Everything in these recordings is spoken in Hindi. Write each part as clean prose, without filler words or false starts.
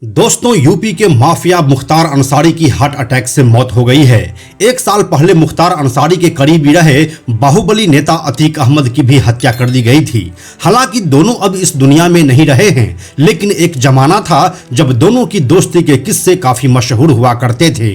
दोस्तों, यूपी के माफिया मुख्तार अंसारी की हार्ट अटैक से मौत हो गई है। एक साल पहले मुख्तार अंसारी के करीबी रहे बाहुबली नेता अतीक अहमद की भी हत्या कर दी गई थी। हालांकि दोनों अब इस दुनिया में नहीं रहे हैं, लेकिन एक जमाना था जब दोनों की दोस्ती के किस्से काफी मशहूर हुआ करते थे।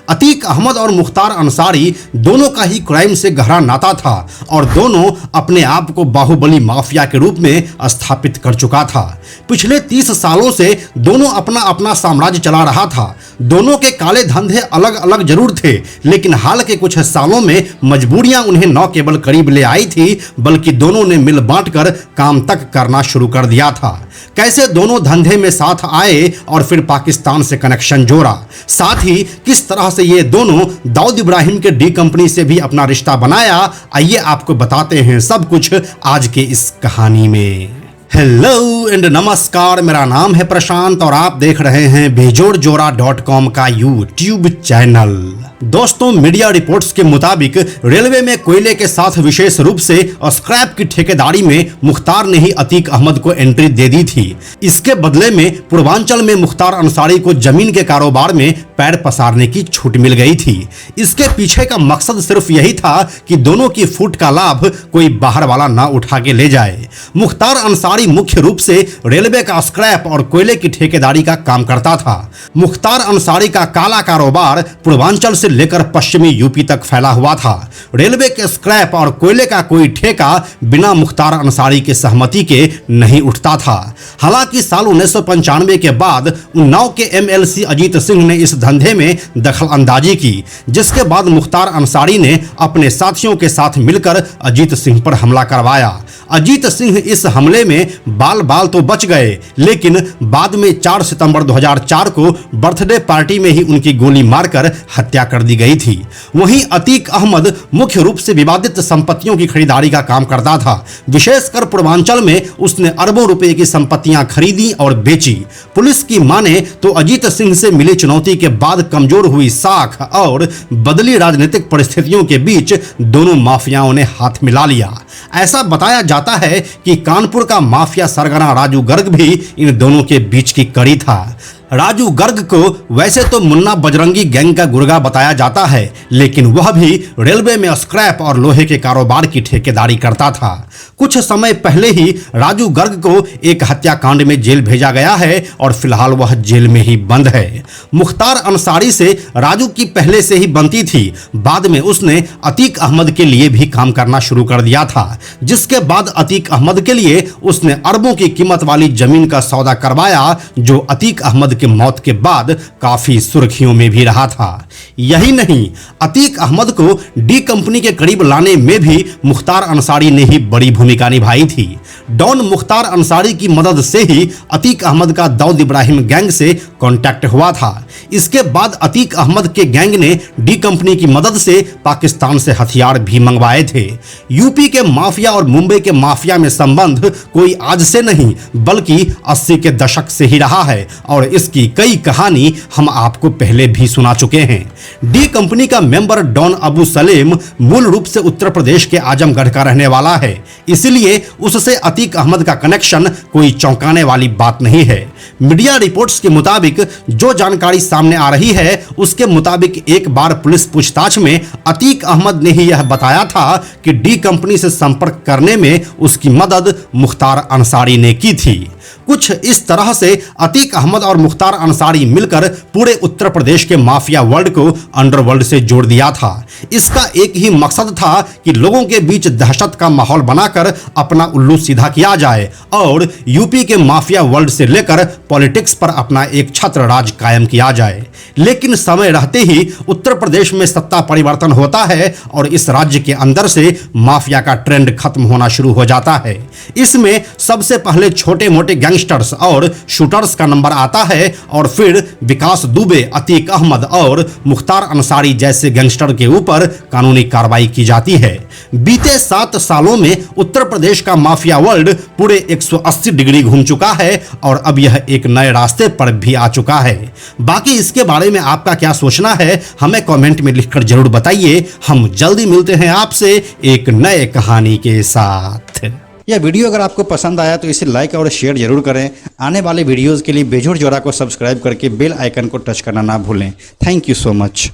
अतीक अहमद और मुख्तार अंसारी दोनों का ही क्राइम से गहरा नाता था और दोनों अपने आप को बाहुबली माफिया के रूप में स्थापित कर चुका था। पिछले 30 सालों से दोनों अपना साम्राज्य चला रहा था। दोनों के काले धंधे अलग अलग जरूर थे, लेकिन हाल के कुछ सालों में मजबूरियां उन्हें न केवल करीब ले आई थी, बल्कि दोनों ने मिल बांटकर काम तक करना शुरू कर दिया था। कैसे दोनों धंधे में साथ आए और फिर पाकिस्तान से कनेक्शन जोड़ा, साथ ही किस तरह से ये दोनों दाऊद इब्राहिम के डी कंपनी से भी अपना रिश्ता बनाया, आइए आपको बताते हैं सब कुछ आज के इस कहानी में। हेलो एंड नमस्कार, मेरा नाम है प्रशांत और आप देख रहे हैं बेजोड़जोड़ा.com का यूट्यूब चैनल। दोस्तों, मीडिया रिपोर्ट्स के मुताबिक रेलवे में कोयले के साथ विशेष रूप से स्क्रैप की ठेकेदारी में मुख्तार ने ही अतीक अहमद को एंट्री दे दी थी। इसके बदले में पूर्वांचल में मुख्तार अंसारी को जमीन के कारोबार में पैर पसारने की छूट मिल गई थी। इसके पीछे का मकसद सिर्फ यही था कि दोनों की फूट का लाभ कोई बाहर वाला ना उठा के ले जाए। मुख्तार अंसारी मुख्य रूप से रेलवे का स्क्रैप और कोयले की ठेकेदारी का काम करता था। मुख्तार अंसारी का काला कारोबार पूर्वांचल से लेकर पश्चिमी यूपी तक फैला हुआ था। रेलवे के स्क्रैप और कोयले का कोई ठेका बिना मुख्तार अंसारी के सहमति के नहीं उठता था। हालांकि साल 1995 के बाद उन्नाव के एमएलसी अजीत सिंह ने इस धंधे में दखल अंदाजी की, जिसके बाद मुख्तार अंसारी ने अपने साथियों के साथ मिलकर अजीत सिंह पर हमला करवाया। अजीत सिंह इस हमले में बाल तो बच गए, लेकिन बाद में 4 सितंबर 2004 को बर्थडे पार्टी में ही उनकी गोली मारकर हत्या कर दी गई थी। वहीं अतीक अहमद मुख्य रूप से विवादित संपत्तियों की खरीदारी का काम करता था। विशेषकर पूर्वांचल में उसने अरबों रुपए की संपत्तियां खरीदी और बेची। पुलिस की माने तो अजीत सिंह से मिली चुनौती के बाद कमजोर हुई साख और बदली राजनीतिक परिस्थितियों के बीच दोनों माफियाओं ने हाथ मिला लिया। ऐसा बताया जाता है कि कानपुर का माफिया सरगना राजू गर्ग भी इन दोनों के बीच की कड़ी था। राजू गर्ग को वैसे तो मुन्ना बजरंगी गैंग का गुर्गा बताया जाता है, लेकिन वह भी रेलवे में स्क्रैप और लोहे के कारोबार की ठेकेदारी करता था। कुछ समय पहले ही राजू गर्ग को एक हत्याकांड में जेल भेजा गया है और फिलहाल वह जेल में ही बंद है। मुख्तार अंसारी से राजू की पहले से ही बनती थी। बाद में उसने अतीक अहमद के लिए भी काम करना शुरू कर दिया था, जिसके बाद अतीक अहमद के लिए उसने अरबों की कीमत वाली जमीन का सौदा करवाया, जो अतीक अहमद की मौत के बाद काफी सुर्खियों में भी रहा था। यही नहीं, अतीक अहमद को डी कंपनी के करीब लाने में भी मुख्तार अंसारी ने ही बड़ी भूमिका निभाई थी। डॉन मुख्तार अंसारी की मदद से ही अतीक अहमद का दाऊद इब्राहिम गैंग से कांटेक्ट हुआ था। इसके बाद अतीक अहमद के गैंग ने डी कंपनी की मदद से पाकिस्तान से हथियार भी मंगवाए थे। यूपी के माफिया और मुंबई के माफिया में संबंध कोई आज से नहीं, बल्कि 80 के दशक से ही रहा है और इसकी कई कहानी हम आपको पहले भी सुना चुके हैं। डी कंपनी का मेंबर डॉन अबू सलेम मूल रूप से उत्तर प्रदेश के आजमगढ़ का रहने वाला है, इसलिए उससे अतीक अहमद का कनेक्शन कोई चौंकाने वाली बात नहीं है। मीडिया रिपोर्ट्स के मुताबिक जो जानकारी सामने आ रही है, उसके मुताबिक एक बार पुलिस पूछताछ में अतीक अहमद ने ही यह बताया था कि डी कंपनी से संपर्क करने में उसकी मदद मुख्तार अंसारी ने की थी। कुछ इस तरह से अतीक अहमद और मुख्तार अंसारी मिलकर पूरे उत्तर प्रदेश के माफिया वर्ल्ड को अंडरवर्ल्ड से जोड़ दिया था। इसका एक ही मकसद था कि लोगों के बीच दहशत का माहौल बनाकर अपना उल्लू सीधा किया जाए और यूपी के माफिया वर्ल्ड से लेकर पॉलिटिक्स पर अपना एक छत्र राज कायम किया जाए। लेकिन समय रहते ही उत्तर प्रदेश में सत्ता परिवर्तन होता है और इस राज्य के अंदर से माफिया का ट्रेंड खत्म होना शुरू हो जाता है। इसमें सबसे पहले छोटे मोटे गैंगस्टर्स और शूटर्स का नंबर आता है और फिर विकास दुबे, अतीक अहमद और मुख्तार अंसारी जैसे गैंगस्टर के ऊपर कानूनी कार्रवाई की जाती है। बीते 7 सालों में उत्तर प्रदेश का माफिया वर्ल्ड पूरे 180 डिग्री घूम चुका है और अब यह एक नए रास्ते पर भी आ चुका है। बाकी इसके बारे में आपका क्या सोचना है, हमें कमेंट में लिखकर जरूर बताइए। हम जल्दी मिलते हैं आपसे एक नए कहानी के साथ। यह वीडियो अगर आपको पसंद आया तो इसे लाइक और शेयर जरूर करें। आने वाले वीडियोज़ के लिए बेजोड़ जोड़ा को सब्सक्राइब करके बेल आइकन को टच करना ना भूलें। Thank you so much.